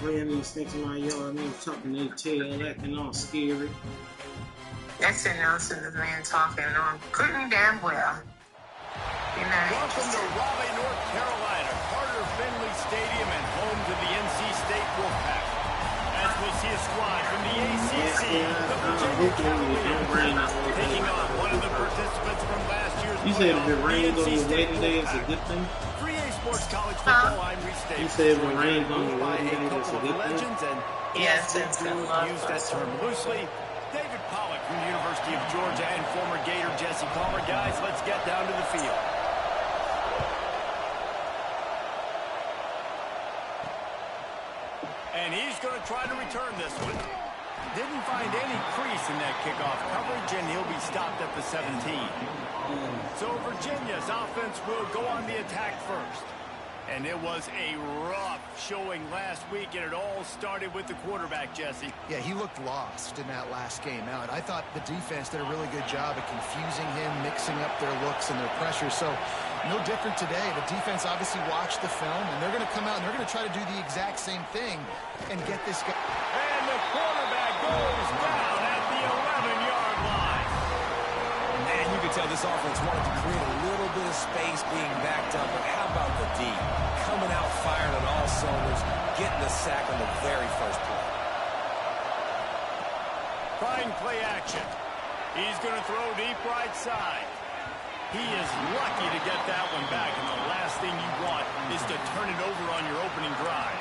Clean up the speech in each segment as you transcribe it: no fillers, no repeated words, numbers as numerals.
Ran these things in my yard, and tucking their tail, acting all scary. That's announcing the man talking on pretty damn well. Welcome to Raleigh, North Carolina, Carter Finley Stadium, and home to the NC State Wolfpack. As we'll see a squad from the ACC, the Virginia Cavaliers, taking on one of the participants from last year's playoff. You said if it rains on your wedding day, it's a good thing? 3A Sports College Football, I'm Reese Davis. You said if it rains on your wedding day, it's a good thing? Yes, it's been used that term loosely. David Pollock from the University of Georgia and former Gator Jesse Palmer. Guys, let's get down to the field. And he's going to try to return this one. Didn't find any crease in that kickoff coverage, and he'll be stopped at the 17. So Virginia's offense will go on the attack first. And it was a rough showing last week, and it all started with the quarterback, Jesse. Yeah, he looked lost in that last game out. I thought the defense did a really good job of confusing him, mixing up their looks and their pressure. So no different today. The defense obviously watched the film, and they're going to come out and they're going to try to do the exact same thing and get this guy. And the quarterback goes down at the 11-yard line. And you can tell this offense wanted to create a little bit of space being backed up, but how about the D? Coming out firing on all cylinders, getting the sack on the very first play. Trying play action. He's going to throw deep right side. He is lucky to get that one back, and the last thing you want is to turn it over on your opening drive.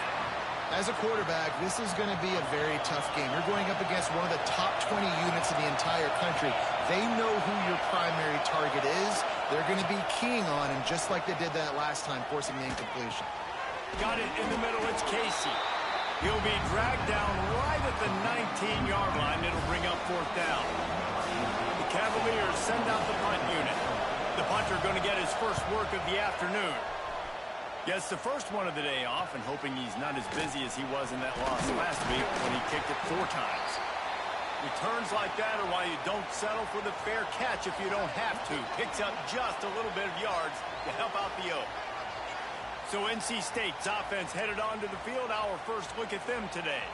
As a quarterback, this is going to be a very tough game. You're going up against one of the top 20 units in the entire country. They know who your primary target is. They're going to be keying on him, just like they did that last time, forcing the incompletion. Got it in the middle. It's Casey. He'll be dragged down right at the 19-yard line. It'll bring up fourth down. The Cavaliers send out the punt unit. The punter going to get his first work of the afternoon. Gets the first one of the day off, and hoping he's not as busy as he was in that loss last week when he kicked it 4 times. Returns like that are why you don't settle for the fair catch if you don't have to. Picks up just a little bit of yards to help out the Oak. So NC State's offense headed onto the field. Our first look at them today.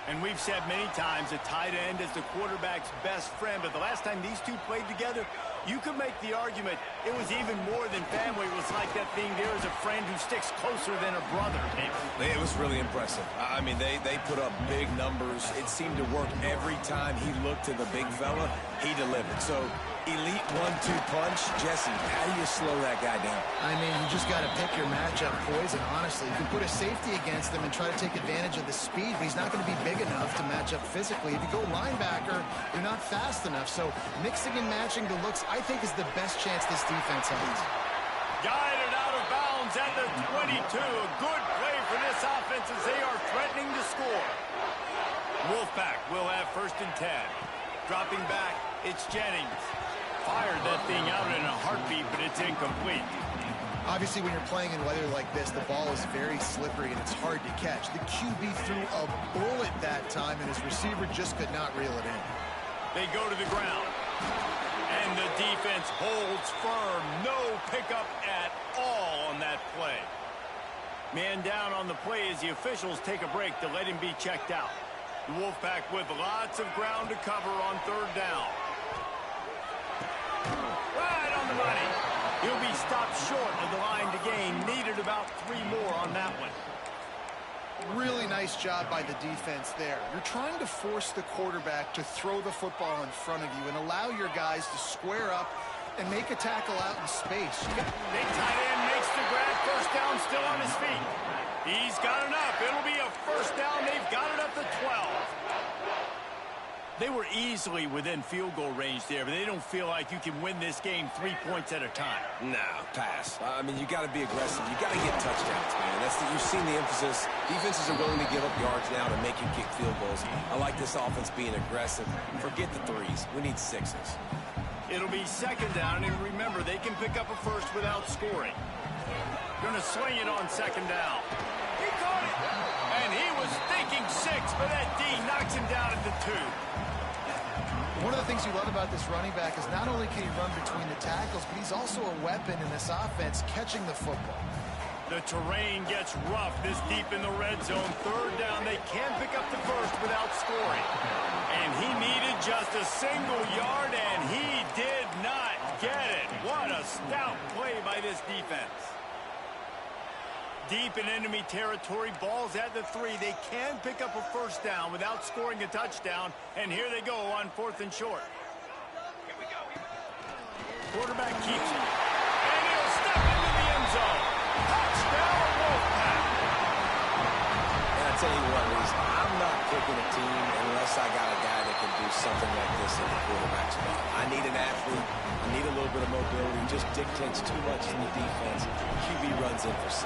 And we've said many times a tight end is the quarterback's best friend, but the last time these two played together, you could make the argument it was even more than family. It was like that being there as a friend who sticks closer than a brother. It was really impressive. I mean, they put up big numbers. It seemed to work every time he looked to the big fella. He delivered. So elite 1-2 punch. Jesse, how do you slow that guy down? I mean, you just got to pick your matchup poison, honestly. You can put a safety against him and try to take advantage of the speed, but he's not going to be big enough to match up physically. If you go linebacker, you're not fast enough. So mixing and matching the looks, I think, is the best chance this defense has. Guided out of bounds at the 22. A good play for this offense as they are threatening to score. Wolfpack will have first and 10. Dropping back, it's Jennings. Fired that thing out in a heartbeat, but it's incomplete. Obviously, when you're playing in weather like this, the ball is very slippery and it's hard to catch. The QB threw a bullet that time, and his receiver just could not reel it in. They go to the ground. And the defense holds firm. No pickup at all on that play. Man down on the play as the officials take a break to let him be checked out. The Wolfpack with lots of ground to cover on third down. Right on the money. He'll be stopped short of the line to gain. Needed about 3 more on that one. Really nice job by the defense there. You're trying to force the quarterback to throw the football in front of you and allow your guys to square up and make a tackle out in space. Big tight end makes the grab. First down, still on his feet. He's got enough. It'll be a first down. They've got it up to 12. They were easily within field goal range there, but they don't feel like you can win this game 3 points at a time. No, pass. I mean, you got to be aggressive. You got to get touchdowns, man. You've seen the emphasis. Defenses are willing to give up yards now to make you kick field goals. I like this offense being aggressive. Forget the 3s. We need 6s. It'll be second down, and remember, they can pick up a first without scoring. Going to sling it on second down. He caught it, and he was thinking 6, but that D knocks him down at the 2. One of the things you love about this running back is not only can he run between the tackles, but he's also a weapon in this offense catching the football. The terrain gets rough this deep in the red zone. Third down, they can't pick up the first without scoring. And he needed just a single yard, and he did not get it. What a stout play by this defense. Deep in enemy territory, ball's at the 3. They can pick up a first down without scoring a touchdown, and here they go on 4th and short. Quarterback keeps it, and he'll step into the end zone. Touchdown, Wolfpack. And I tell you what, Reese, I'm not picking a team unless I got a guy that can do something like this in the quarterback spot. I need an athlete. I need a little bit of mobility. Just dictates too much to the defense. QB runs in for 6.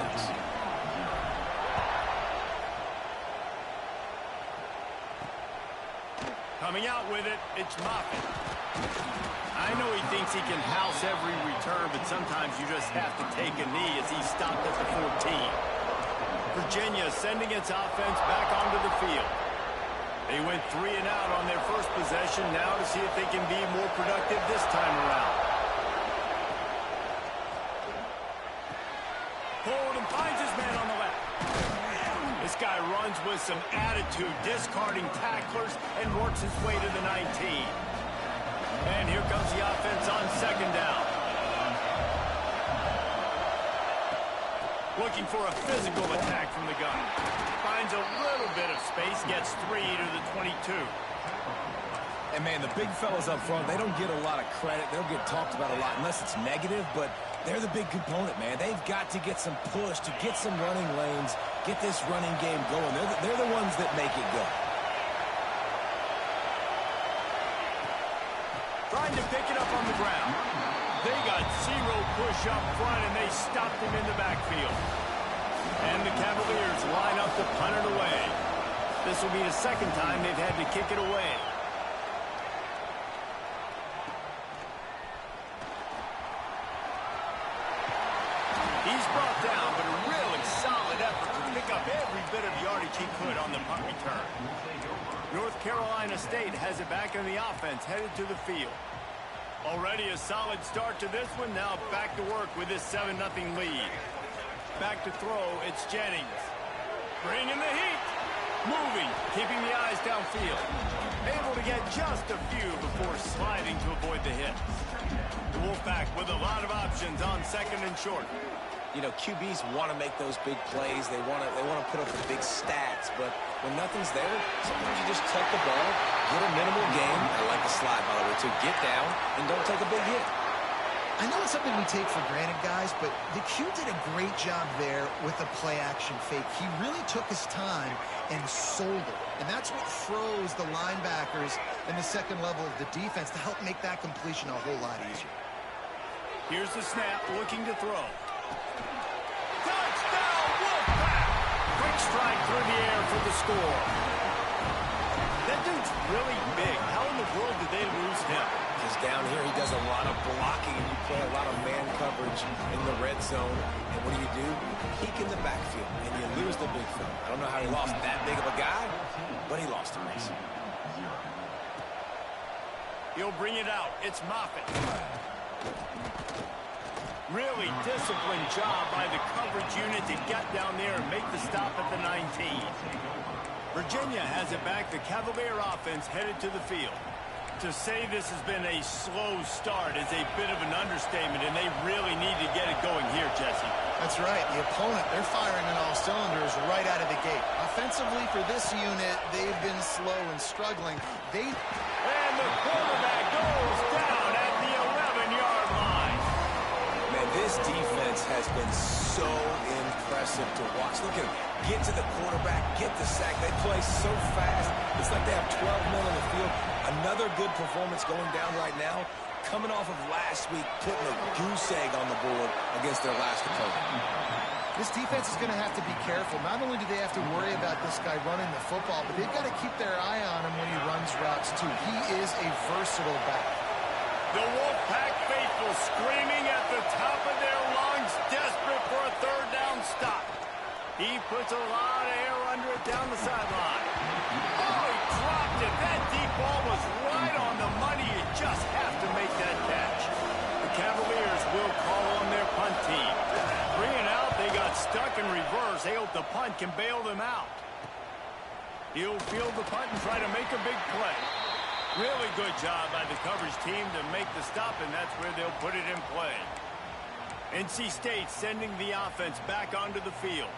Coming out with it, it's Moffitt. I know he thinks he can house every return, but sometimes you just have to take a knee as he stopped at the 14. Virginia sending its offense back onto the field. They went 3 and out on their first possession, now to see if they can be more productive this time around. Hold and finds his man on the left. This guy runs with some attitude, discarding tacklers, and works his way to the 19. And here comes the offense on 2nd down. Looking for a physical attack from the gun. Finds a little bit of space, gets 3 to the 22. And, man, the big fellas up front, they don't get a lot of credit. They don't get talked about a lot unless it's negative, but they're the big component, man. They've got to get some push, to get some running lanes, get this running game going. They're the ones that make it go. Trying to pick it up on the ground. They got 0 push up front, and they stopped him in the backfield. And the Cavaliers line up to punt it away. This will be the 2nd time they've had to kick it away. He's brought down, but a really solid effort to pick up every bit of yardage he could on the punt return. North Carolina State has it back in the offense, headed to the field. Already a solid start to this one. Now back to work with this 7-0 lead. Back to throw, it's Jennings. Bringing the heat. Moving, keeping the eyes downfield. Able to get just a few before sliding to avoid the hit. The Wolfpack with a lot of options on 2nd and short. You know, QBs want to make those big plays. They want to put up the big stats. But when nothing's there, sometimes you just take the ball, get a minimal gain. I like the slide, by the way, to get down and don't take a big hit. I know it's something we take for granted, guys, but the Q did a great job there with the play-action fake. He really took his time and sold it. And that's what froze the linebackers in the 2nd level of the defense to help make that completion a whole lot easier. Here's the snap, looking to throw. Touchdown, Wolfpack! Quick strike through the air for the score. That dude's really big. How in the world did they lose him? Because down here he does a lot of blocking, and you play a lot of man coverage in the red zone. And what do? Peek in the backfield, and you lose the big fella. I don't know how he lost that big of a guy, but he lost him. He'll bring it out. It's Moffitt. Really disciplined job by the coverage unit to get down there and make the stop at the 19. Virginia has it back. The Cavalier offense headed to the field. To say this has been a slow start is a bit of an understatement, and they really need to get it going here, Jesse. That's right. The opponent, they're firing on all cylinders right out of the gate. Offensively for this unit, they've been slow and struggling. And the quarterback goes down at the 11-yard line. Man, this defense has been so impressive to watch. Look at them. Get to the quarterback, get the sack. They play so fast. It's like they have 12 men on the field. Another good performance going down right now. Coming off of last week, putting a goose egg on the board against their last opponent. This defense is going to have to be careful. Not only do they have to worry about this guy running the football, but they've got to keep their eye on him when he runs routes, too. He is a versatile back. The Wolfpack faithful screaming at the top of their lungs, desperate for a 3rd down stop. He puts a lot of air under it down the sideline. Oh, he dropped it. That deep ball was right on the money. You just have to make that catch. The Cavaliers will call on their punt team. 3 and out, they got got stuck in reverse. They hope the punt can bail them out. He'll field the punt and try to make a big play. Really good job by the coverage team to make the stop, and that's where they'll put it in play. NC State sending the offense back onto the field.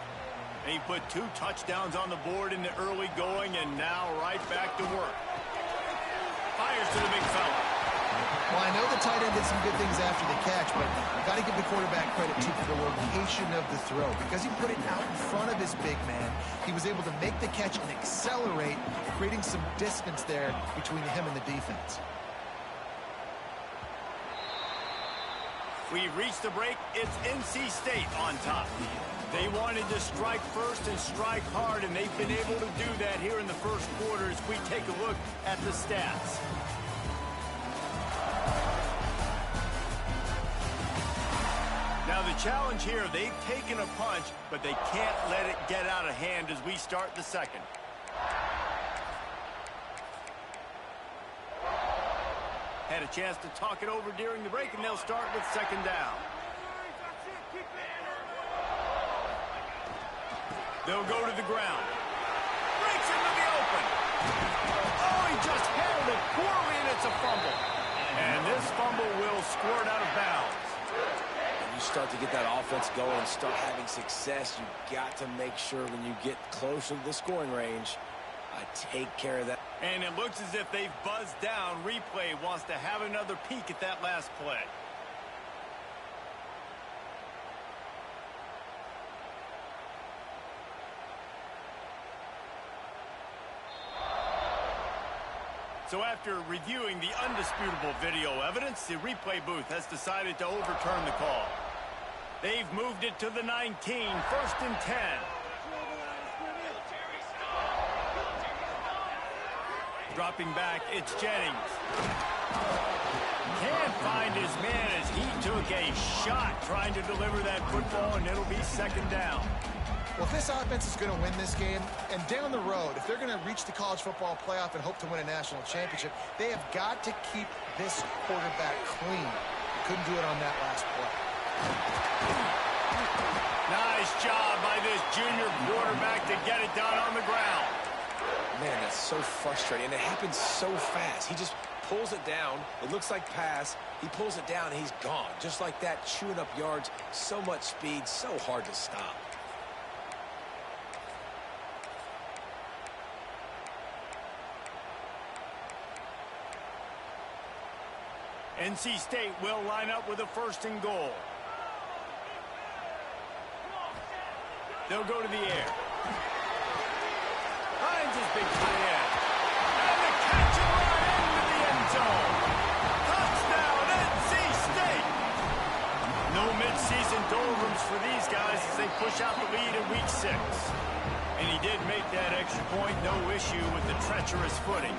They put 2 touchdowns on the board in the early going, and now right back to work. Fires to the big fella. Well, I know the tight end did some good things after the catch, but I've got to give the quarterback credit, too, for the location of the throw. Because he put it out in front of his big man, he was able to make the catch and accelerate, creating some distance there between him and the defense. We've reached the break. It's NC State on top. They wanted to strike first and strike hard, and they've been able to do that here in the first quarter as we take a look at the stats. Now the challenge here, they've taken a punch, but they can't let it get out of hand as we start the second. Had a chance to talk it over during the break, and they'll start with second down. They'll go to the ground. Breaks into the open. Oh, he just handled it poorly, and it's a fumble. And this fumble will squirt out of bounds. When you start to get that offense going and start having success, you've got to make sure when you get closer to the scoring range, take care of that. And it looks as if they've buzzed down. Replay wants to have another peek at that last play. So after reviewing the undisputable video evidence, the replay booth has decided to overturn the call. They've moved it to the 19, 1st and 10. Dropping back, it's Jennings. Can't find his man as he took a shot trying to deliver that football, and it'll be second down. Well, if this offense is going to win this game, and down the road, if they're going to reach the college football playoff and hope to win a national championship, they have got to keep this quarterback clean. They couldn't do it on that last play. Nice job by this junior quarterback to get it done on the ground. Man, that's so frustrating, and it happens so fast. He just pulls it down. It looks like pass. He pulls it down, and he's gone. Just like that, chewing up yards. So much speed, so hard to stop. NC State will line up with a 1st and goal. They'll go to the air. Finds his big tight end. And the catch and run into the end zone. Touchdown, NC State. No midseason doldrums for these guys as they push out the lead in week 6. And he did make that extra point, no issue with the treacherous footing.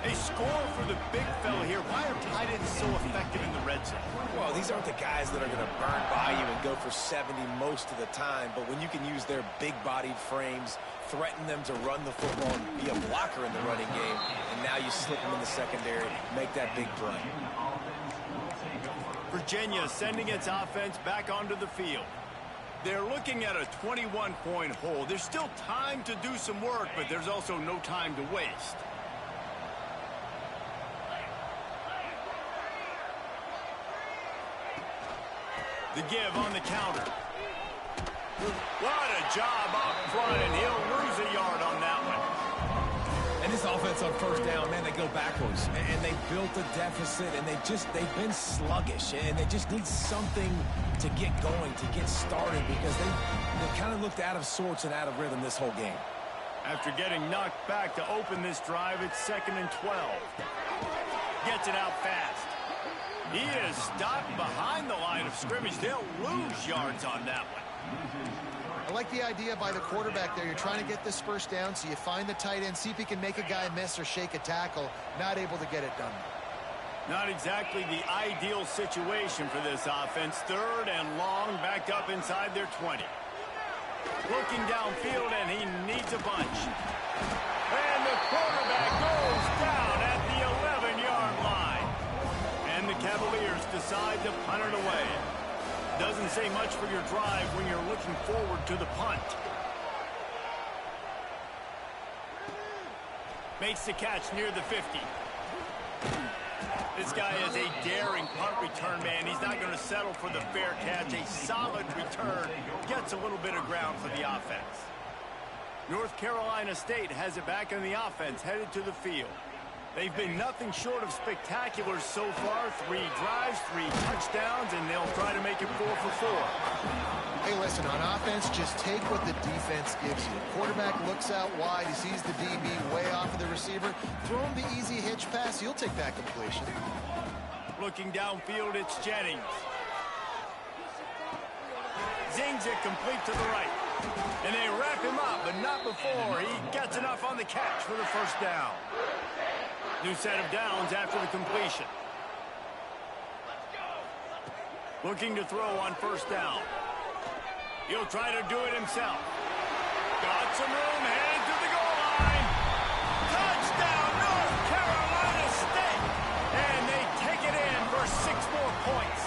A score for the big fella here. Why are tight ends so effective in the red zone? Well, these aren't the guys that are going to burn by you and go for 70 most of the time, but when you can use their big-bodied frames, threaten them to run the football and be a blocker in the running game, and now you slip them in the secondary, make that big play. Virginia sending its offense back onto the field. They're looking at a 21-point hole. There's still time to do some work, but there's also no time to waste. The give on the counter. What a job up front, and he'll lose a yard on that one. And this offense on 1st down, man, they go backwards. And they built a deficit, and they've been sluggish. And they just need something to get going, to get started, because they kind of looked out of sorts and out of rhythm this whole game. After getting knocked back to open this drive, it's 2nd and 12. Gets it out fast. He is stopped behind the line of scrimmage. They'll lose yards on that one. I like the idea by the quarterback there. You're trying to get this 1st down, so you find the tight end, see if he can make a guy miss or shake a tackle. Not able to get it done. Not exactly the ideal situation for this offense. 3rd and long, backed up inside their 20. Looking downfield, and he needs a bunch. And the quarterback goes down at the 11-yard line. And the Cavaliers decide to punt it away. Doesn't say much for your drive when you're looking forward to the punt. Makes the catch near the 50. This guy is a daring punt return man. He's not going to settle for the fair catch. A solid return gets a little bit of ground for the offense. North Carolina State has it back in the offense, headed to the field. They've been nothing short of spectacular so far. 3 drives, 3 touchdowns, and they'll try to make it 4 for 4. Hey, listen, on offense, just take what the defense gives you. Quarterback looks out wide. He sees the DB way off of the receiver. Throw him the easy hitch pass. He'll take that completion. Looking downfield, it's Jennings. Zings it complete to the right. And they wrap him up, but not before he gets enough on the catch for the first down. New set of downs after the completion. Looking to throw on first down. He'll try to do it himself. Got some room, headed to the goal line. Touchdown, North Carolina State. And they take it in for 6 more points.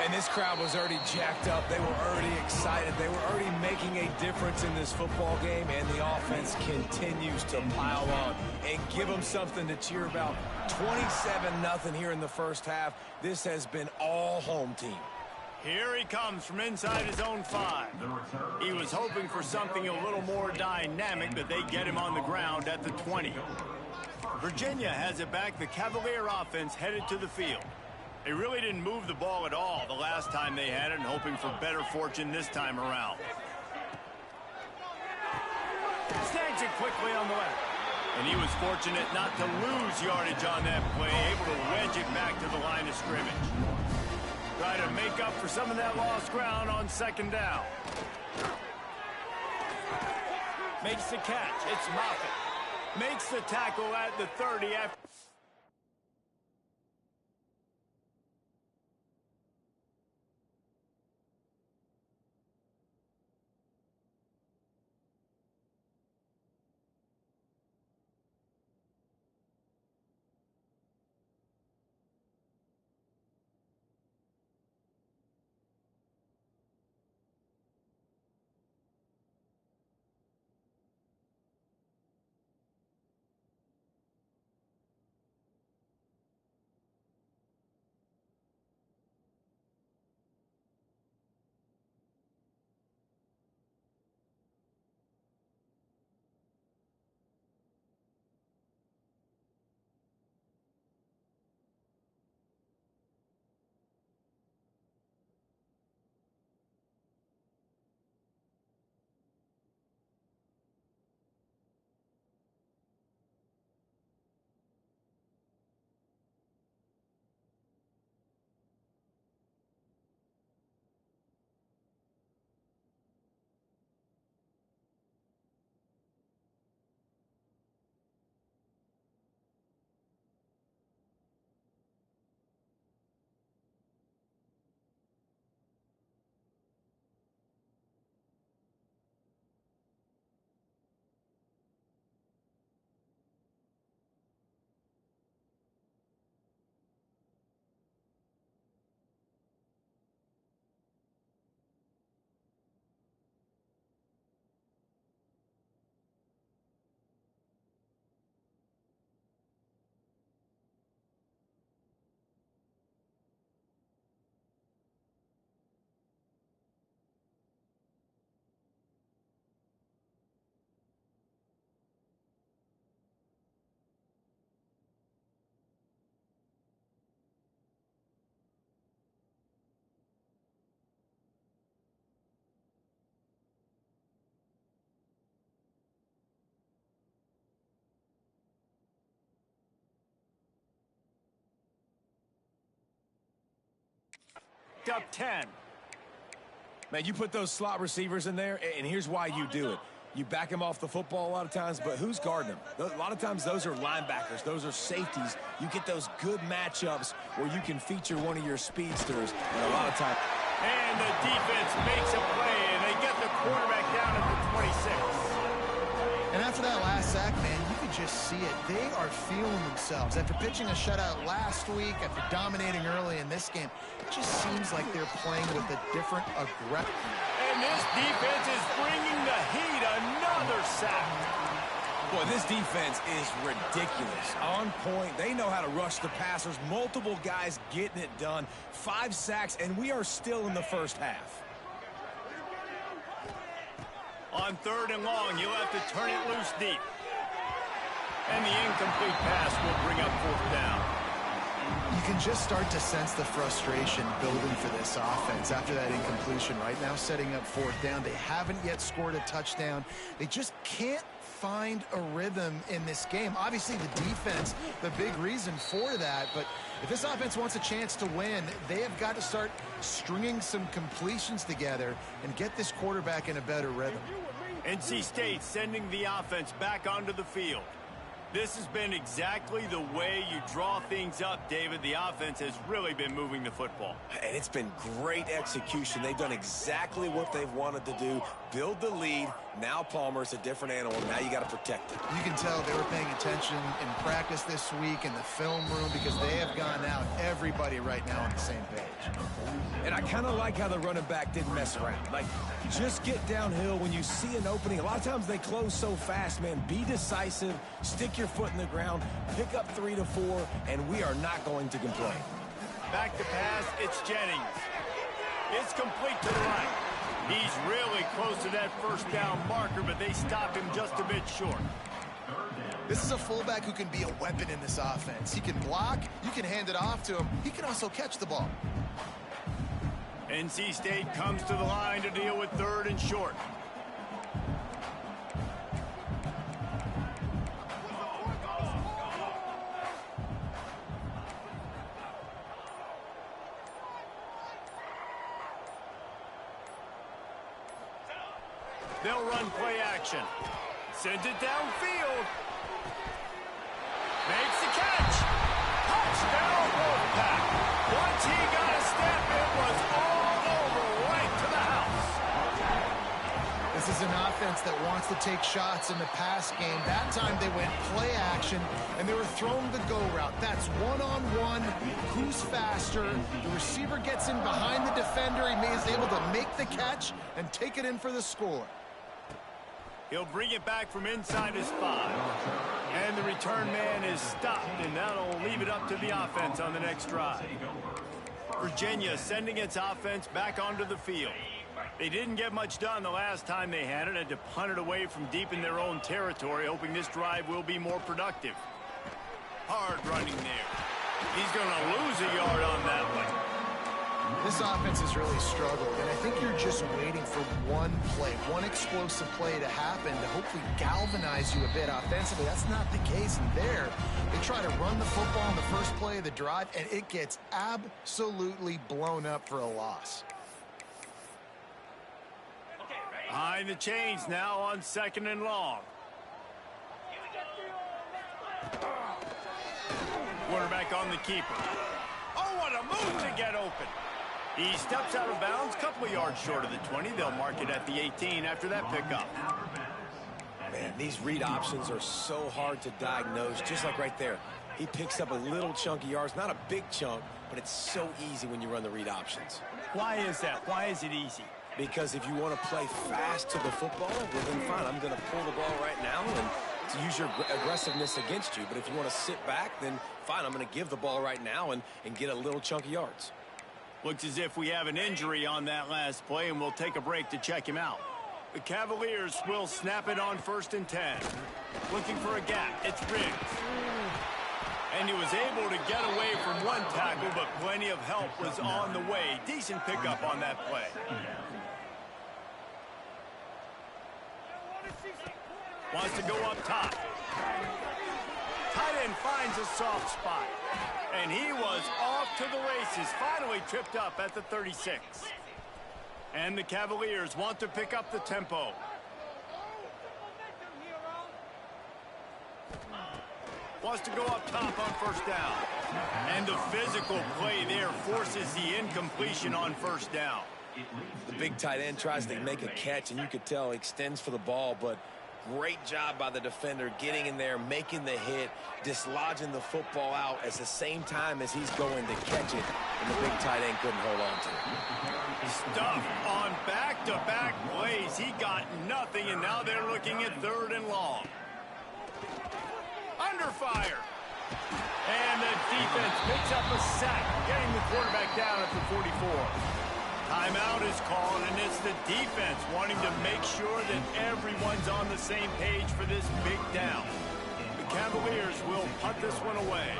And this crowd was already jacked up. They were already excited. They were already making a difference in this football game, and the offense continues to pile on and give them something to cheer about. 27-0 here in the first half. This has been all home team. Here he comes from inside his own 5. He was hoping for something a little more dynamic, but they get him on the ground at the 20. Virginia has it back. The Cavalier offense headed to the field. They really didn't move the ball at all the last time they had it, and hoping for better fortune this time around. Snags it quickly on the left. And he was fortunate not to lose yardage on that play, able to wedge it back to the line of scrimmage. Try to make up for some of that lost ground on second down. Makes the catch. It's Moffitt. Makes the tackle at the 30 after. Up 10. Man, you put those slot receivers in there, and here's why you do it. You back them off the football a lot of times, but who's guarding them? A lot of times those are linebackers. Those are safeties. You get those good matchups where you can feature one of your speedsters. And a lot of times. And the defense makes a play, and they get the quarterback down at the 26. And after that last sack, man, you could could just see it. They are feeling themselves. After pitching a shutout last week, after dominating early in this game, it just seems like they're playing with a different aggressive. And this defense is bringing the heat. Another sack. Boy, this defense is ridiculous. On point. They know how to rush the passers. Multiple guys getting it done. 5 sacks, and we are still in the first half. On 3rd and long, you'll have to turn it loose deep. And the incomplete pass will bring up 4th down. You can just start to sense the frustration building for this offense after that incompletion. Right now, setting up 4th down. They haven't yet scored a touchdown. They just can't find a rhythm in this game. Obviously, the defense, the big reason for that. But if this offense wants a chance to win, they have got to start stringing some completions together and get this quarterback in a better rhythm. NC State sending the offense back onto the field. This has been exactly the way you draw things up, David. The offense has really been moving the football. And it's been great execution. They've done exactly what they've wanted to do. Build the lead. Now Palmer's a different animal. Now you got to protect it. You can tell they were paying attention in practice this week in the film room because they have gone out, everybody right now on the same page. And I kind of like how the running back didn't mess around. Like, just get downhill when you see an opening. A lot of times they close so fast, man. Be decisive. Stick your foot in the ground. Pick up 3 to 4, and we are not going to complain. Back to pass, it's Jennings. It's complete to the right. He's really close to that 1st down marker, but they stopped him just a bit short. This is a fullback who can be a weapon in this offense. He can block, you can hand it off to him. He can also catch the ball. NC State comes to the line to deal with 3rd and short. They'll run play action. Sends it downfield. Makes the catch. Touchdown, Wolfpack. Once he got a step, it was all over right to the house. This is an offense that wants to take shots in the pass game. That time they went play action, and they were throwing the go route. That's one-on-one. Who's faster? The receiver gets in behind the defender. He is able to make the catch and take it in for the score. He'll bring it back from inside his 5. And the return man is stopped, and that'll leave it up to the offense on the next drive. Virginia sending its offense back onto the field. They didn't get much done the last time they had to punt it away from deep in their own territory, hoping this drive will be more productive. Hard running there. He's going to lose a yard on that one. This offense has really struggled, and I think you're just waiting for one play, one explosive play to happen to hopefully galvanize you a bit offensively. That's not the case in there. They try to run the football in the first play of the drive, and it gets absolutely blown up for a loss. Behind the chains now on 2nd and long. Quarterback on the keeper. Oh, what a move to get open. He steps out of bounds, a couple of yards short of the 20. They'll mark it at the 18 after that pickup. Man, these read options are so hard to diagnose, just like right there. He picks up a little chunk of yards, not a big chunk, but it's so easy when you run the read options. Why is that? Why is it easy? Because if you want to play fast to the football, well then fine, I'm going to pull the ball right now and to use your aggressiveness against you. But if you want to sit back, then fine, I'm going to give the ball right now and get a little chunk of yards. Looks as if we have an injury on that last play, and we'll take a break to check him out. The Cavaliers will snap it on 1st and 10. Looking for a gap. It's Riggs. And he was able to get away from one tackle, but plenty of help was on the way. Decent pickup on that play. Wants to go up top. Tight end finds a soft spot. And he was off to the races, finally tripped up at the 36. And the Cavaliers want to pick up the tempo. Wants to go up top on 1st down. And the physical play there forces the incompletion on 1st down. The big tight end tries to make a catch, and you could tell he extends for the ball, but Great job by the defender getting in there, making the hit, dislodging the football out at the same time as he's going to catch it, and the big tight end couldn't hold on to it. Stuff on back-to-back plays. He got nothing, and now they're looking at 3rd and long. Under fire. And the defense picks up a sack, getting the quarterback down at the 44. Timeout is called, and it's the defense wanting to make sure that everyone's on the same page for this big down. The Cavaliers will punt this one away.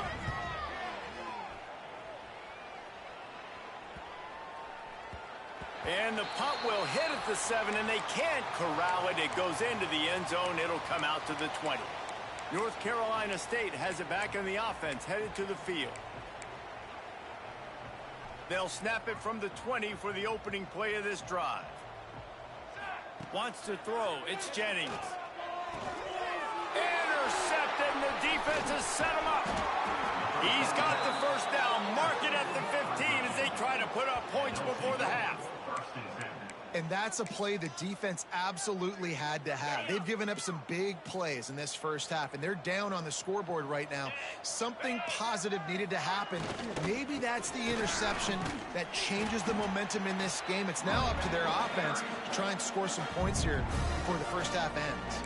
And the punt will hit at the 7, and they can't corral it. It goes into the end zone. It'll come out to the 20. North Carolina State has it back on the offense, headed to the field. They'll snap it from the 20 for the opening play of this drive. Wants to throw. It's Jennings. Intercepted, and the defense has set him up. He's got the first down. Mark it at the 15 as they try to put up points before the half. And that's a play the defense absolutely had to have. They've given up some big plays in this first half, and they're down on the scoreboard right now. Something positive needed to happen. Maybe that's the interception that changes the momentum in this game. It's now up to their offense to try and score some points here before the first half ends.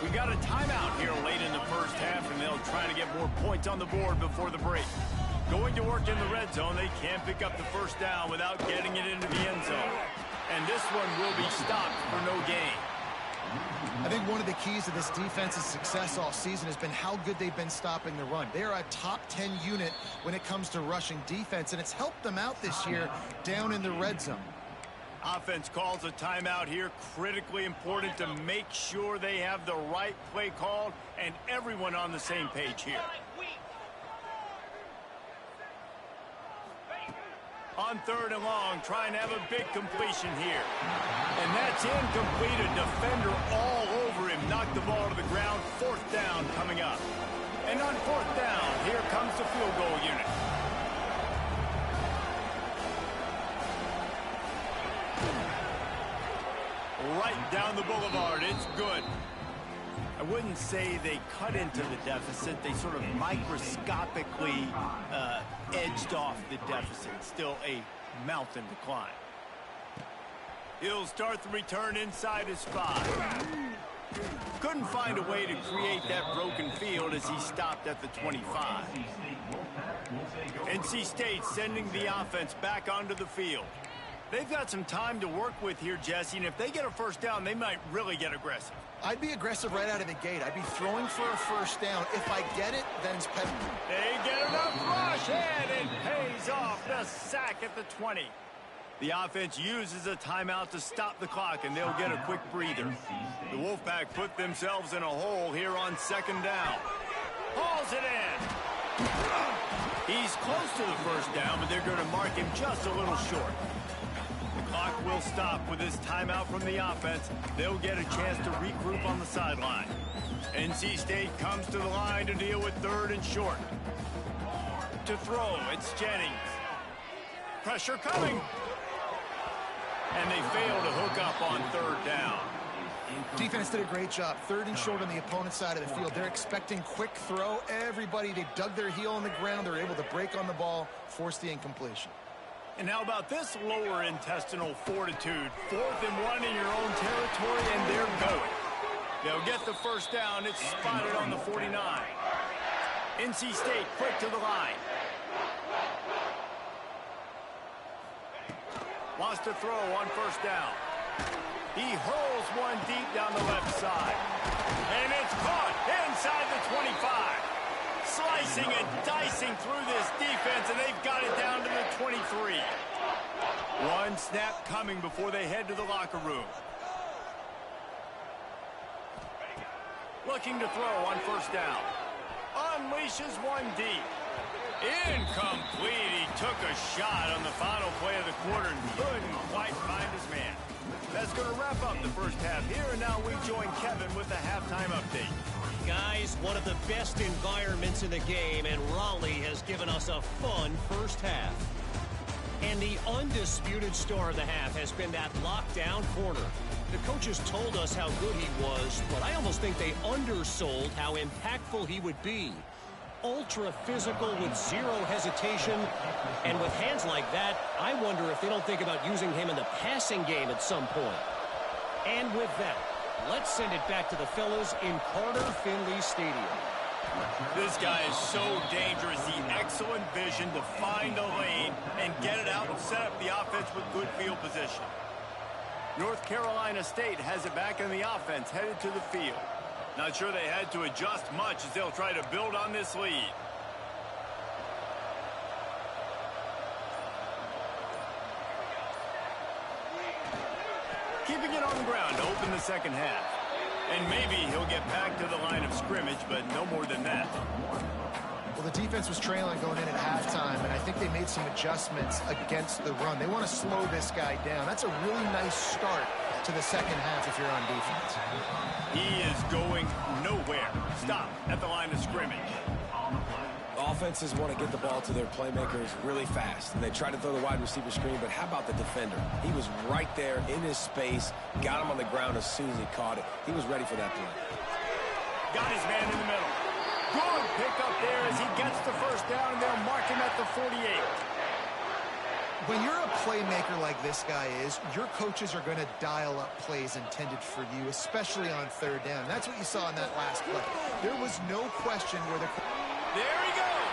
We've got a timeout here late in the first half, and they'll try to get more points on the board before the break. Going to work in the red zone, they can't pick up the first down without getting it into the end zone. And this one will be stopped for no gain. I think one of the keys to this defense's success all season has been how good they've been stopping the run. They are a top 10 unit when it comes to rushing defense, and it's helped them out this year down in the red zone. Offense calls a timeout here. Critically important to make sure they have the right play called and everyone on the same page here. On 3rd and long, trying to have a big completion here. And that's incomplete. A defender all over him. Knocked the ball to the ground. 4th down coming up. And on 4th down, here comes the field goal unit. Right down the boulevard. It's good. I wouldn't say they cut into the deficit. They sort of microscopically edged off the deficit. Still a mountain to climb. He'll start the return inside his 5. Couldn't find a way to create that broken field as he stopped at the 25. NC State sending the offense back onto the field. They've got some time to work with here, Jesse, and if they get a first down, they might really get aggressive. I'd be aggressive right out of the gate. I'd be throwing for a first down. If I get it, then it's petty. They get enough rush, and it pays off. The sack at the 20. The offense uses a timeout to stop the clock, and they'll get a quick breather. The Wolfpack put themselves in a hole here on 2nd down. Hauls it in. He's close to the first down, but they're going to mark him just a little short. The clock will stop with this timeout from the offense. They'll get a chance to regroup on the sideline. NC State comes to the line to deal with 3rd and short. To throw, it's Jennings. Pressure coming. And they fail to hook up on 3rd down. Defense did a great job. 3rd and short on the opponent's side of the field. They're expecting quick throw. Everybody, they dug their heel on the ground. They're able to break on the ball, force the incompletion. And how about this lower intestinal fortitude? 4th and 1 in your own territory, and they're going. They'll get the first down. It's spotted on the 49. NC State quick to the line. Wants to throw on first down. He hurls one deep down the left side. And it's caught inside the 25. Slicing and dicing through this defense, and they've got it down to the 23. One snap coming before they head to the locker room. Looking to throw on first down. Unleashes one deep. Incomplete. He took a shot on the final play of the quarter and couldn't quite find his man. That's going to wrap up the first half here, and now we join Kevin with the halftime update. Guys, one of the best environments in the game, and Raleigh has given us a fun first half. And the undisputed star of the half has been that lockdown corner. The coaches told us how good he was, but I almost think they undersold how impactful he would be. Ultra physical with zero hesitation, and with hands like that, I wonder if they don't think about using him in the passing game at some point. And with that, let's send it back to the fellas in Carter Finley Stadium. This guy is so dangerous. The excellent vision to find a lane and get it out and set up the offense with good field position. North Carolina State has it back in the offense, headed to the field. Not sure they had to adjust much as they'll try to build on this lead. Keeping it on the ground to open the second half. And maybe he'll get back to the line of scrimmage, but no more than that. Well, the defense was trailing going in at halftime, and I think they made some adjustments against the run. They want to slow this guy down. That's a really nice start to the second half if you're on defense. He is going nowhere. Stop at the line of scrimmage. Offenses want to get the ball to their playmakers really fast, and they try to throw the wide receiver screen, but how about the defender? He was right there in his space, got him on the ground as soon as he caught it. He was ready for that play. Got his man in the middle. Good pick up there as he gets the first down, and they'll mark him at the 48. When you're a playmaker like this guy is, your coaches are going to dial up plays intended for you, especially on third down. That's what you saw in that last play. There was no question where the... There he goes.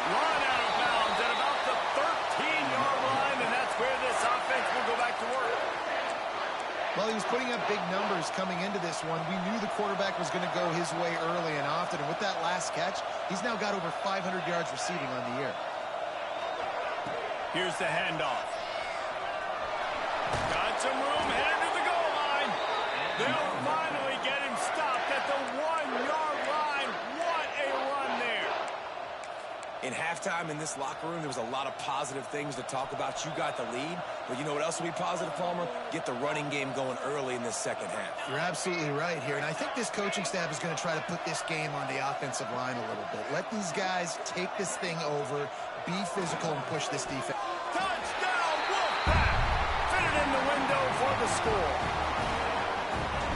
Run out of bounds at about the 13-yard line, and that's where this offense will go back to work. Well, he was putting up big numbers coming into this one. We knew the quarterback was going to go his way early and often, and with that last catch, he's now got over 500 yards receiving on the year. Here's the handoff. Got some room, headed to the goal line. They'll finally get him stopped at the 1-yard line. What a run there. In halftime in this locker room, there was a lot of positive things to talk about. You got the lead, but you know what else will be positive, Palmer? Get the running game going early in this second half. You're absolutely right here, and I think this coaching staff is going to try to put this game on the offensive line a little bit. Let these guys take this thing over, be physical, and push this defense. Touchdown, Wolfpack! Fitted in the window for the score.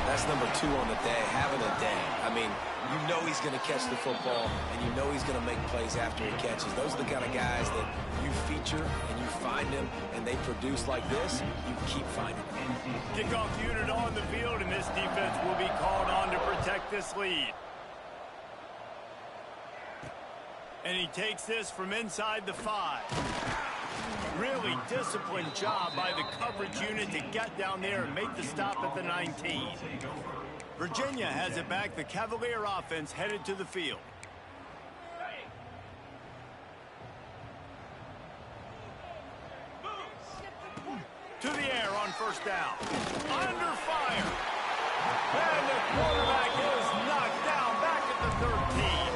That's number 2 on the day, having a day. I mean, you know he's going to catch the football, and you know he's going to make plays after he catches. Those are the kind of guys that you feature and you find them, and they produce like this, you keep finding them. Kickoff unit on the field, and this defense will be called on to protect this lead. And he takes this from inside the 5. Really disciplined job by the coverage unit to get down there and make the stop at the 19. Virginia has it back. The Cavalier offense headed to the field. To the air on first down. Under fire. And the quarterback is knocked down back at the 13.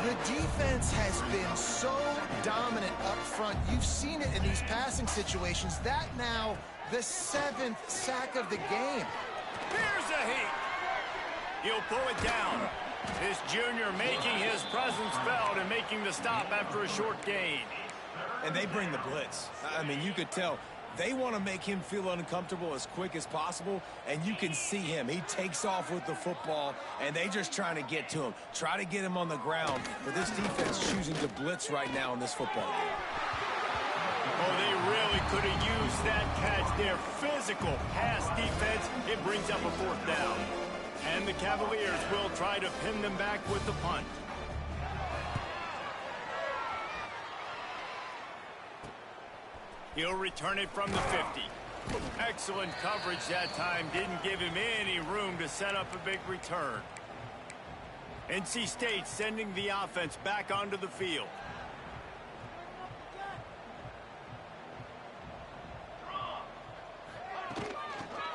The defense has been so dominant up front. You've seen it in these passing situations. That now the 7th sack of the game. Here's a heat. He'll pull it down. This junior making his presence felt and making the stop after a short gain. And they bring the blitz. I mean, you could tell they want to make him feel uncomfortable as quick as possible, and you can see him. He takes off with the football, and they just trying to get to him, try to get him on the ground. But this defense choosing to blitz right now in this football game. Oh, they really could have used that catch there. Physical pass defense. It brings up a 4th down. And the Cavaliers will try to pin them back with the punt. He'll return it from the 50. Excellent coverage that time. Didn't give him any room to set up a big return. NC State sending the offense back onto the field.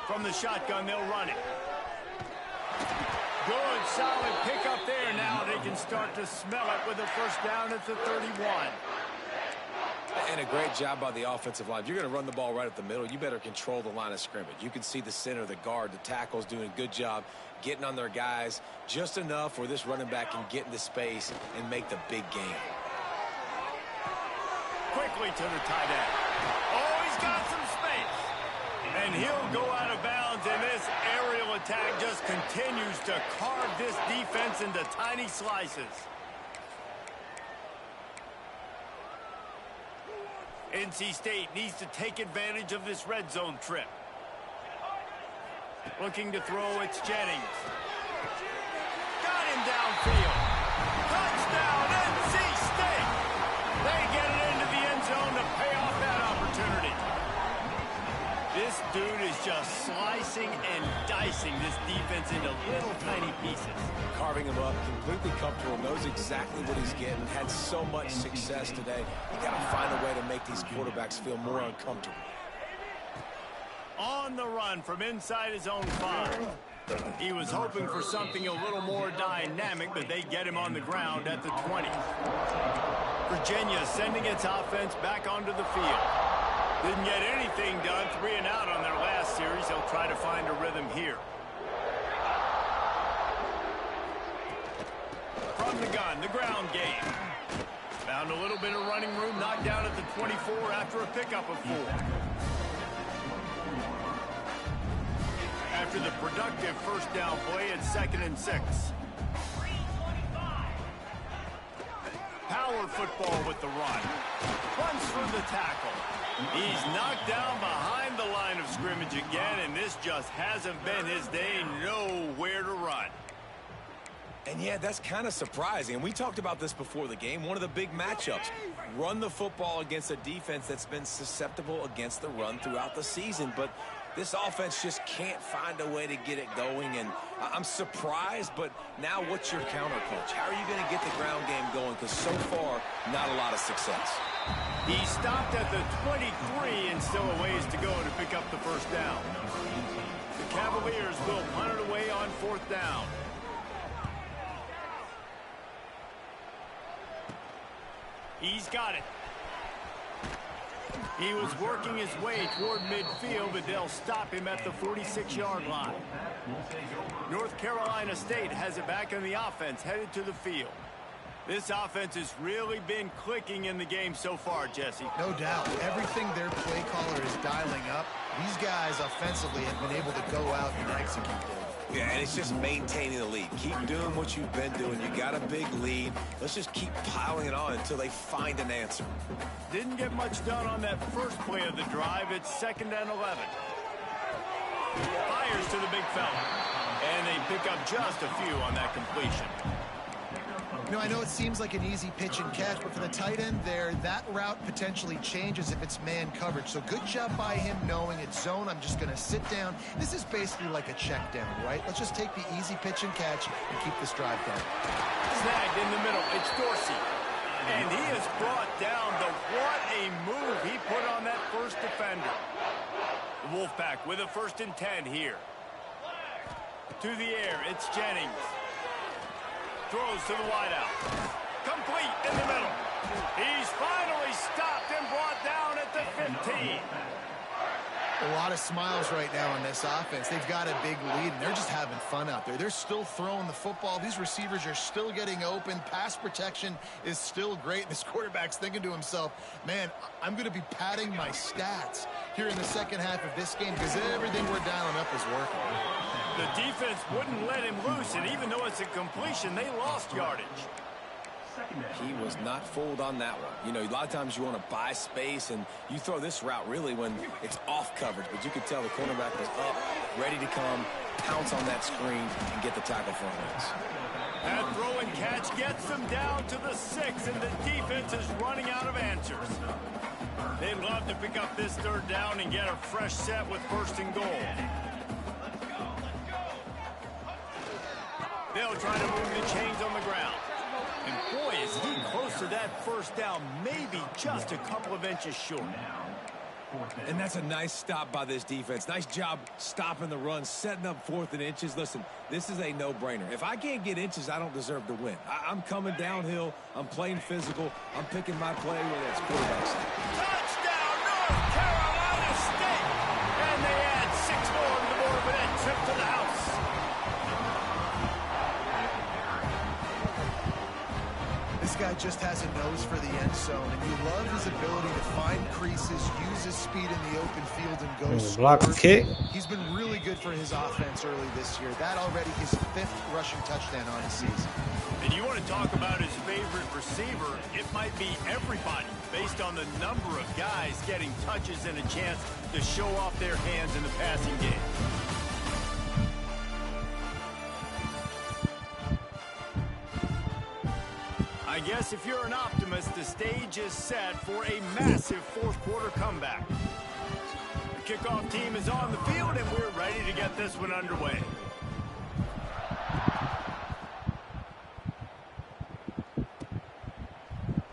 From the shotgun, they'll run it. Good, solid pickup there. Now they can start to smell it with a first down at the 31. And a great job by the offensive line. If you're going to run the ball right up the middle, you better control the line of scrimmage. You can see the center, the guard, the tackles doing a good job getting on their guys just enough where this running back can get into space and make the big game. Quickly to the tight end. Oh, he's got some space. And he'll go out of bounds, and this aerial attack just continues to carve this defense into tiny slices. NC State needs to take advantage of this red zone trip. Looking to throw, it's Jennings. Got him downfield. Touchdown, NC State! They get it into the end zone to pay off that opportunity. This dude is just slicing and dicing this defense into little tiny pieces. Carving him up, completely comfortable, knows exactly what he's getting, had so much success today. You got to find a way to make these quarterbacks feel more uncomfortable. On the run from inside his own 5. He was hoping for something a little more dynamic, but they get him on the ground at the 20. Virginia sending its offense back onto the field. Didn't get anything done, 3 and out on their last series. They'll try to find a rhythm here. From the gun, the ground game. Found a little bit of running room, knocked down at the 24 after a pickup of 4. After the productive first down play, it's 2nd and 6. Power football with the run. Runs through the tackle. He's knocked down behind the line of scrimmage again, and this just hasn't been his day. Nowhere to run. And yeah, that's kind of surprising. And we talked about this before the game. One of the big matchups. Run the football against a defense that's been susceptible against the run throughout the season. But this offense just can't find a way to get it going. And I'm surprised, but now what's your counterpunch? How are you going to get the ground game going? Because so far, not a lot of success. He stopped at the 23 and still a ways to go to pick up the first down. The Cavaliers will punt it away on 4th down. He's got it. He was working his way toward midfield, but they'll stop him at the 46-yard line. North Carolina State has it back on the offense, headed to the field. This offense has really been clicking in the game so far, Jesse. No doubt. Everything their play caller is dialing up, these guys offensively have been able to go out and execute it. Yeah, and it's just maintaining the lead. Keep doing what you've been doing. You got a big lead. Let's just keep piling it on until they find an answer. Didn't get much done on that first play of the drive. It's 2nd and 11. Fires to the big fella. And they pick up just a few on that completion. You know, I know it seems like an easy pitch and catch, but for the tight end there, that route potentially changes if it's man coverage. So good job by him knowing it's zone. I'm just going to sit down. This is basically like a check down, right? Let's just take the easy pitch and catch and keep this drive going. Snagged in the middle. It's Dorsey. And he is brought down. What a move he put on that first defender. The Wolfpack with a 1st and 10 here. To the air, it's Jennings. Throws to the wideout. Complete in the middle. He's finally stopped and brought down at the 15. A lot of smiles right now on this offense. They've got a big lead, and they're just having fun out there. They're still throwing the football. These receivers are still getting open. Pass protection is still great. This quarterback's thinking to himself, man, I'm going to be padding my stats here in the second half of this game because everything we're dialing up is working. The defense wouldn't let him loose, and even though it's a completion, they lost yardage. He was not fooled on that one. You know, a lot of times you want to buy space, and you throw this route really when it's off coverage. But you could tell the cornerback was up, ready to come, pounce on that screen, and get the tackle for him. That throw and catch gets them down to the 6, and the defense is running out of answers. They'd love to pick up this 3rd down and get a fresh set with 1st and goal. They'll try to move the chains on the ground. And boy, is he close to that first down, maybe just a couple of inches short. And that's a nice stop by this defense. Nice job stopping the run, setting up 4th and inches. Listen, this is a no-brainer. If I can't get inches, I don't deserve to win. I'm coming downhill. I'm playing physical. I'm picking my play where it's quarterback side. Touchdown, North Carolina State! And they add 6 more to the board with that trip to the house. This This guy just has a nose for the end zone, and you love his ability to find creases, use his speed in the open field, and go Block score. kick. He's been really good for his offense early this year. That already his 5th rushing touchdown on the season. And you want to talk about his favorite receiver, it might be everybody based on the number of guys getting touches and a chance to show off their hands in the passing game. I guess if you're an optimist, the stage is set for a massive fourth-quarter comeback. The kickoff team is on the field, and we're ready to get this one underway.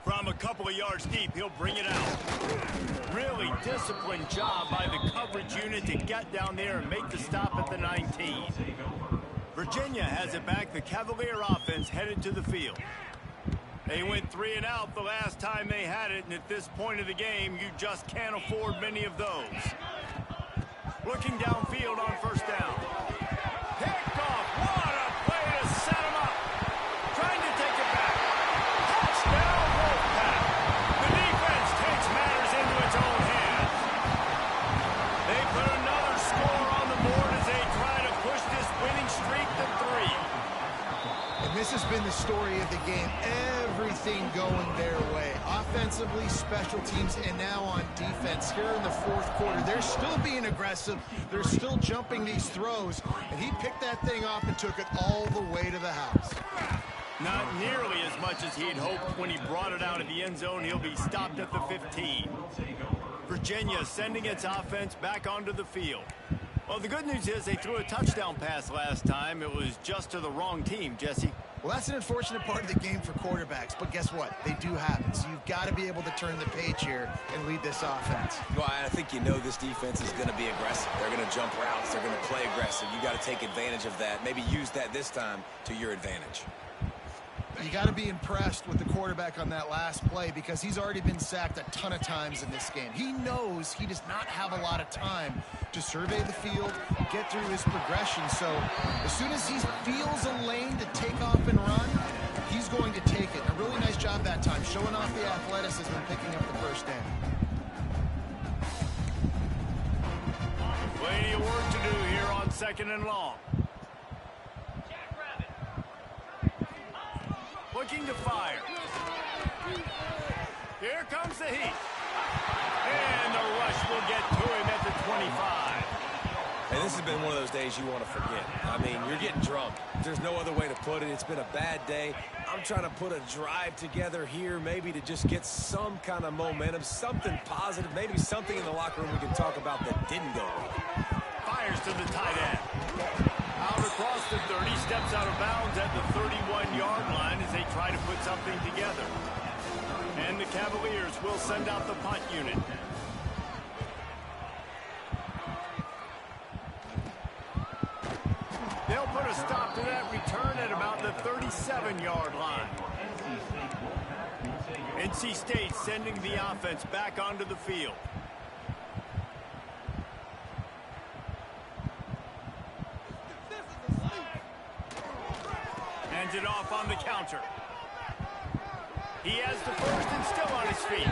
From a couple of yards deep, he'll bring it out. Really disciplined job by the coverage unit to get down there and make the stop at the 19. Virginia has it back. The Cavalier offense headed to the field. They went 3 and out the last time they had it, and at this point of the game, you just can't afford many of those. Looking downfield on first down. Picked off. What a play to set him up. Trying to take it back. Touchdown, Wolfpack. The defense takes matters into its own hands. They put another score on the board as they try to push this winning streak to 3. And this has been the story of the game. Everything going their way. Offensively, special teams, and now on defense. Here in the fourth quarter, they're still being aggressive. They're still jumping these throws. And he picked that thing off and took it all the way to the house. Not nearly as much as he'd hoped when he brought it out of the end zone. He'll be stopped at the 15. Virginia sending its offense back onto the field. Well, the good news is they threw a touchdown pass last time. It was just to the wrong team, Jesse. Well, that's an unfortunate part of the game for quarterbacks, but guess what? They do happen. So you've got to be able to turn the page here and lead this offense. Well, I think you know this defense is going to be aggressive. They're going to jump routes. They're going to play aggressive. You got to take advantage of that. Maybe use that this time to your advantage. You got to be impressed with the quarterback on that last play because he's already been sacked a ton of times in this game. He knows he does not have a lot of time to survey the field, get through his progression. So as soon as he feels a lane to take off and run, he's going to take it. A really nice job that time, showing off the athleticism and picking up the first down. Plenty of work to do here on 2nd and long. Looking to fire. Here comes the heat. And the rush will get to him at the 25. And this has been one of those days you want to forget. I mean, you're getting drunk. There's no other way to put it. It's been a bad day. I'm trying to put a drive together here, maybe to just get some kind of momentum, something positive, maybe something in the locker room we can talk about that didn't go well. Fires to the tight end. Out across the 30, steps out of bounds at the 31-yard line as they try to put something together. And the Cavaliers will send out the punt unit. They'll put a stop to that return at about the 37-yard line. NC State sending the offense back onto the field. Hands it off on the counter. He has the first and still on his feet.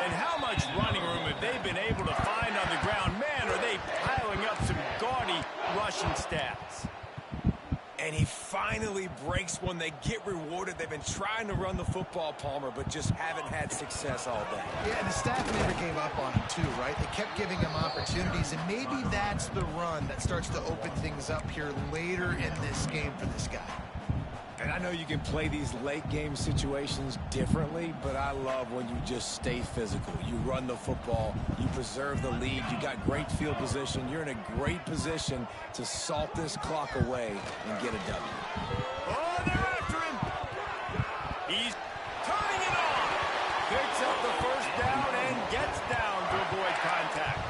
And how much running room have they been able to find on the ground? Man, are they piling up some gaudy rushing stats. And he finally breaks one. They get rewarded. They've been trying to run the football, Palmer, but just haven't had success all day. Yeah, and the staff never gave up on him, too, right? They kept giving him opportunities, and maybe that's the run that starts to open things up here later in this game for this guy. And I know you can play these late game situations differently, but I love when you just stay physical. You run the football, you preserve the lead, you got great field position, you're in a great position to salt this clock away and get a W. Oh, they're after him. He's turning it on. Picks up the first down and gets down to avoid contact.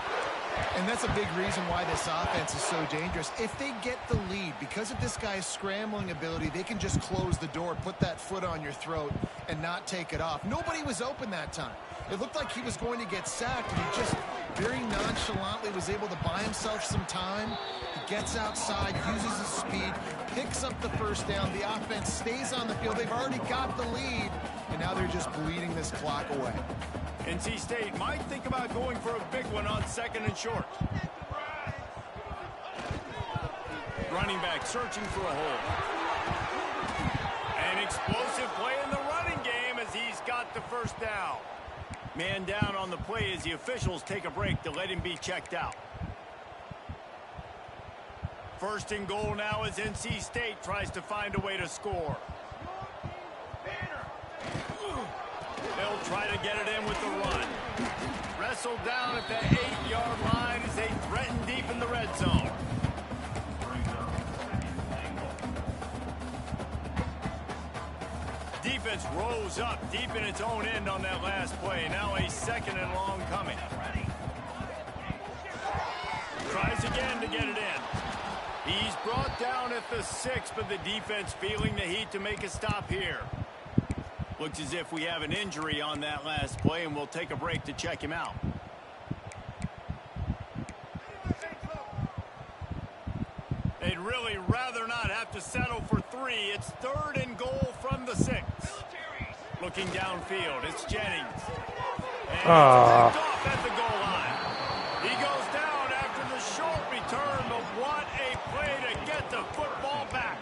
And that's a big reason why this offense is so dangerous. If they get the lead, because of this guy's scrambling ability, they can just close the door, put that foot on your throat, and not take it off. Nobody was open that time. It looked like he was going to get sacked, and he just very nonchalantly was able to buy himself some time. He gets outside, uses his speed, picks up the first down. The offense stays on the field. They've already got the lead, and now they're just bleeding this clock away. NC State might think about going for a big one on 2nd and short. Running back searching for a hole. An explosive play in the running game as he's got the first down. Man down on the play as the officials take a break to let him be checked out. 1st and goal now as NC State tries to find a way to score. They'll try to get it in with the run. Wrestled down at the 8-yard line as they threaten deep in the red zone. Defense rose up deep in its own end on that last play. Now a 2nd and long coming. Tries again to get it in. He's brought down at the 6, but the defense feeling the heat to make a stop here. Looks as if we have an injury on that last play, and we'll take a break to check him out. They'd really rather not have to settle for 3. It's 3rd and goal from the 6. Looking downfield, it's Jennings. And it's picked off at the goal line. He goes down after the short return, but what a play to get the football back.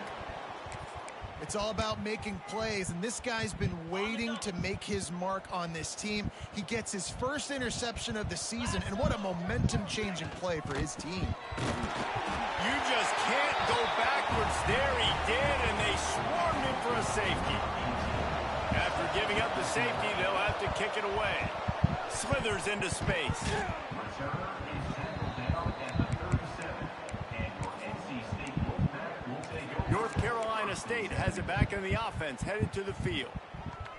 It's all about making plays, and this guy's been waiting to make his mark on this team. He gets his first interception of the season, and what a momentum-changing play for his team. You just can't go backwards there. He did, and they swarmed him for a safety. After giving up the safety, they'll have to kick it away. Slithers into space. North Carolina State has it back in the offense, headed to the field.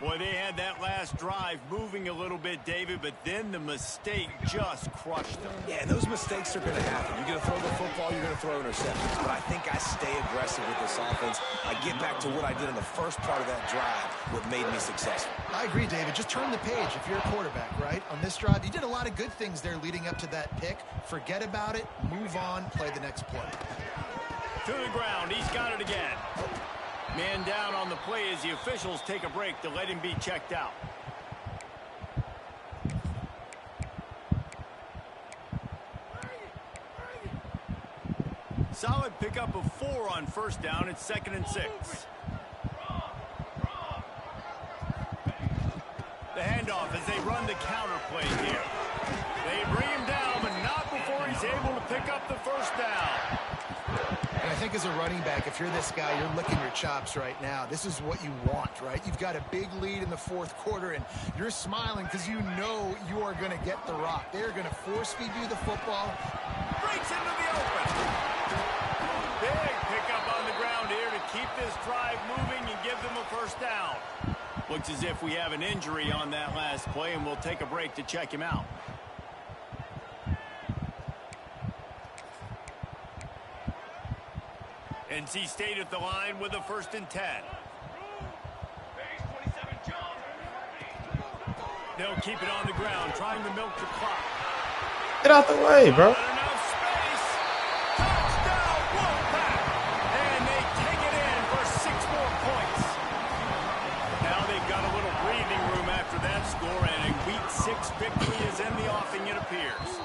Boy, they had that last drive moving a little bit, David, but then the mistake just crushed them. Yeah, and those mistakes are going to happen. You're going to throw the football, you're going to throw interceptions. But I think I stay aggressive with this offense. I get back to what I did in the first part of that drive, what made me successful. I agree, David. Just turn the page if you're a quarterback, right? On this drive, you did a lot of good things there leading up to that pick. Forget about it, move on, play the next play. To the ground, he's got it again. Man down on the play as the officials take a break to let him be checked out. Solid pickup of 4 on 1st down. It's 2nd and 6. The handoff as they run the counter play here. They bring him down, but not before he's able to pick up the first down. And I think as a running back, if you're this guy, you're licking your chops right now. This is what you want, right? You've got a big lead in the 4th quarter, and you're smiling because you know you are going to get the rock. They're going to force-feed you the football. Breaks into the open. Big pickup on the ground here to keep this drive moving and give them a first down. Looks as if we have an injury on that last play, and we'll take a break to check him out. NC State at the line with a 1st and 10. They'll keep it on the ground, trying to milk the clock. Get out the way, bro. Not enough space. Touchdown, Wolfpack. And they take it in for 6 more points. Now they've got a little breathing room after that score, and a Week 6 victory is in the offing, it appears.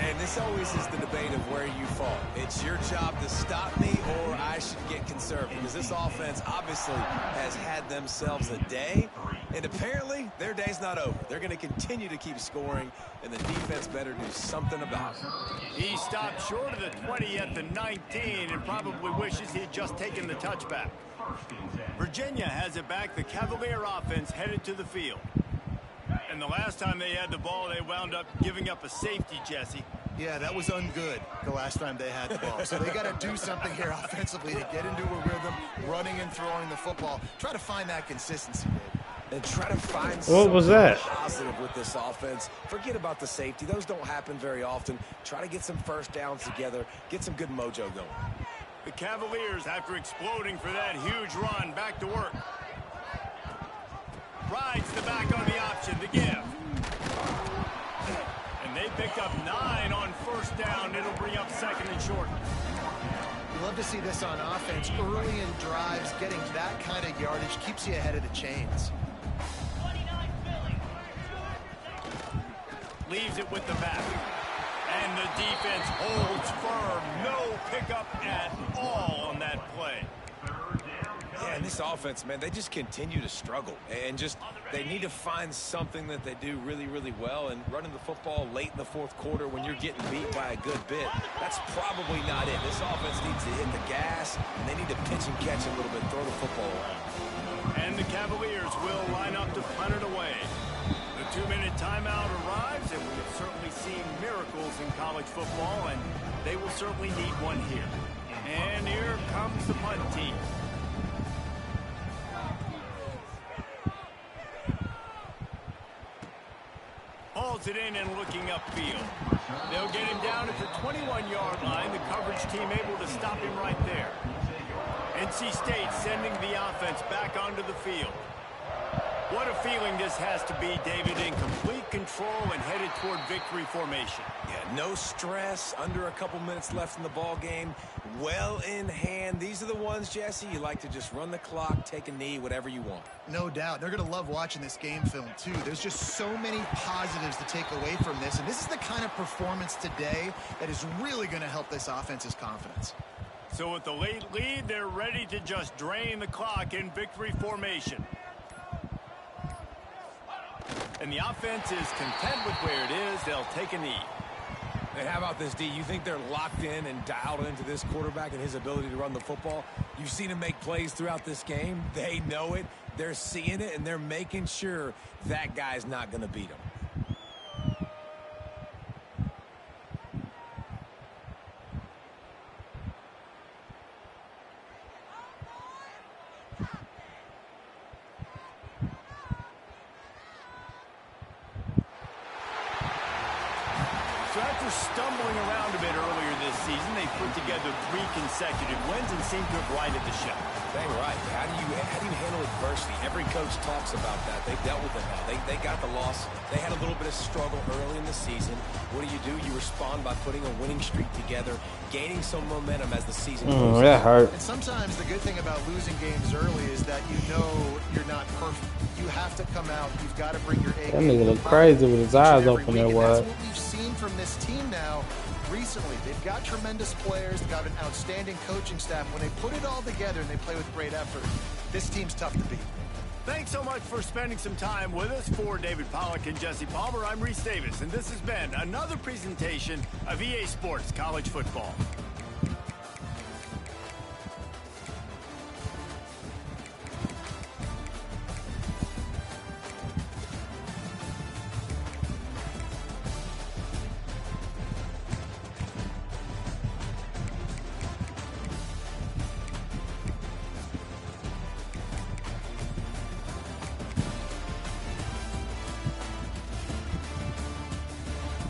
And this always is the debate of where you fall. It's your job to stop me, or I should get conservative. Because this offense obviously has had themselves a day, and apparently their day's not over. They're going to continue to keep scoring, and the defense better do something about it. He stopped short of the 20 at the 19 and probably wishes he'd just taken the touchback. Virginia has it back. The Cavalier offense headed to the field. And the last time they had the ball, they wound up giving up a safety, Jesse. Yeah, that was ungood the last time they had the ball. So they got to do something here offensively to get into a rhythm, running and throwing the football. Try to find that consistency, David. and try to find What was that? positive with this offense. Forget about the safety. Those don't happen very often. Try to get some first downs together, get some good mojo going. The Cavaliers, after exploding for that huge run, back to work. Rides the back on the option to give. And they pick up 9 on first down. It'll bring up second and short. You love to see this on offense. Early in drives, getting that kind of yardage keeps you ahead of the chains. Leaves it with the back. And the defense holds firm. No pickup at all on that play. Yeah, and this offense, man, they just continue to struggle. And just, they need to find something that they do really, really well. And running the football late in the fourth quarter when you're getting beat by a good bit, that's probably not it. This offense needs to hit the gas, and they need to pitch and catch a little bit, throw the football around. And the Cavaliers will line up to punt it away. The 2-minute timeout arrives, and we have certainly seen miracles in college football, and they will certainly need one here. And here comes the punt team. Hauls it in and looking upfield. They'll get him down at the 21-yard line. The coverage team able to stop him right there. NC State sending the offense back onto the field. What a feeling this has to be, David, in complete control and headed toward victory formation. Yeah, no stress, under a couple minutes left in the ball game, well in hand. These are the ones, Jesse, you like to just run the clock, take a knee, whatever you want. No doubt. They're going to love watching this game film, too. There's just so many positives to take away from this, and this is the kind of performance today that is really going to help this offense's confidence. So with the late lead, they're ready to just drain the clock in victory formation. And the offense is content with where it is. They'll take a knee. And how about this, D? You think they're locked in and dialed into this quarterback and his ability to run the football? You've seen him make plays throughout this game. They know it. They're seeing it, and they're making sure that guy's not going to beat him. So after stumbling around a bit earlier this season, they put together 3 consecutive wins and seem to have righted the ship. Dang right. How do you handle adversity? Every coach talks about that. They dealt with it now. They got the loss. They had a little bit of struggle early in the season. What do? You respond by putting a winning streak together, gaining some momentum as the season goes on. That hurt. And sometimes the good thing about losing games early is that you know you're not perfect. You have to come out. You've got to bring your A That game. nigga look crazy with his eyes open there, That's what? what we've seen from this team now recently. They've got tremendous players. They've got an outstanding coaching staff. When they put it all together and they play with great effort, this team's tough to beat. Thanks so much for spending some time with us. For David Pollack and Jesse Palmer, I'm Reese Davis, and this has been another presentation of EA Sports College Football.